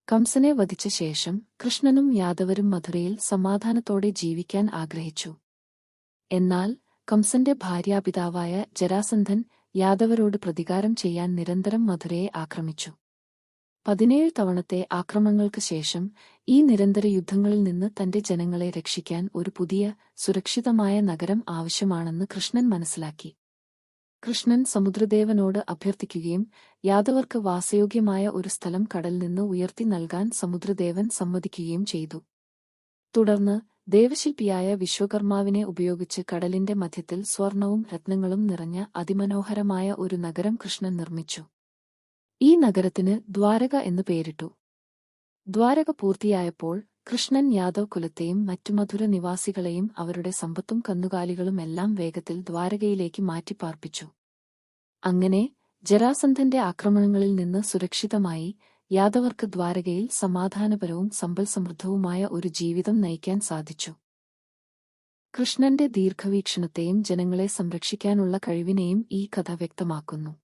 കംസനെ വധിച്ച ശേഷം കൃഷ്ണനും യാദവരും മധുരയിൽ സമാധാനത്തോടെ ജീവിക്കാൻ ആഗ്രഹിച്ചു. എന്നാൽ കംസന്റെ ഭാര്യാപിതാവായ ജരാസന്ധൻ യാദവരോട് പ്രതികാരം ചെയ്യാൻ നിരന്തരം മധുരയെ ആക്രമിച്ചു. 17 തവണത്തെ ആക്രമണങ്ങൾക്ക് ശേഷം ഈ നിരന്തര യുദ്ധങ്ങളിൽ നിന്ന് തന്റെ ജനങ്ങളെ രക്ഷിക്കാൻ ഒരു പുതിയ, സുരക്ഷിതമായ നഗരം ആവശ്യമാണെന്ന് കൃഷ്ണൻ മനസ്സിലാക്കി. കൃഷ്ണൻ സമുദ്രദേവനോട് അഭ്യർത്ഥിക്കുകയും യാദവർക്ക് വാസയോഗ്യമായ ഒരു സ്ഥലം കടലിൽ നിന്ന് ഉയർത്തി നൽകാൻ സമുദ്രദേവൻ സമ്മതിക്കുകയും ചെയ്തു. തുടർന്ന് ദേവശില്പിയായ വിശ്വകർമാവിനെ ഉപയോഗിച്ച് കടലിന്റെ മധ്യത്തിൽ സ്വർണവും രത്നങ്ങളും നിറഞ്ഞ അതിമനോഹരമായ ഒരു നഗരം കൃഷ്ണൻ നിർമ്മിച്ചു. ഈ നഗരത്തിന് ദ്വാരക എന്നു പേരിട്ടു. ദ്വാരക പൂർത്തിയായപ്പോൾ കൃഷ്ണൻ യാദവ് കുലത്തെയും മറ്റു മധുര നിവാസികളെയും അവരുടെ സമ്പത്തും കന്നുകാലികളുമെല്ലാം വേഗത്തിൽ ദ്വാരകയിലേക്ക് മാറ്റിപ്പാർപ്പിച്ചു. അങ്ങനെ ജരാസന്ധന്റെ ആക്രമണങ്ങളിൽ നിന്ന് സുരക്ഷിതമായി യാദവർക്ക് ദ്വാരകയിൽ സമാധാനപരവും സമ്പൽസമൃദ്ധവുമായ ഒരു ജീവിതം നയിക്കാൻ സാധിച്ചു. കൃഷ്ണന്റെ ദീർഘവീക്ഷണത്തെയും ജനങ്ങളെ സംരക്ഷിക്കാനുള്ള കഴിവിനെയും ഈ കഥ വ്യക്തമാക്കുന്നു.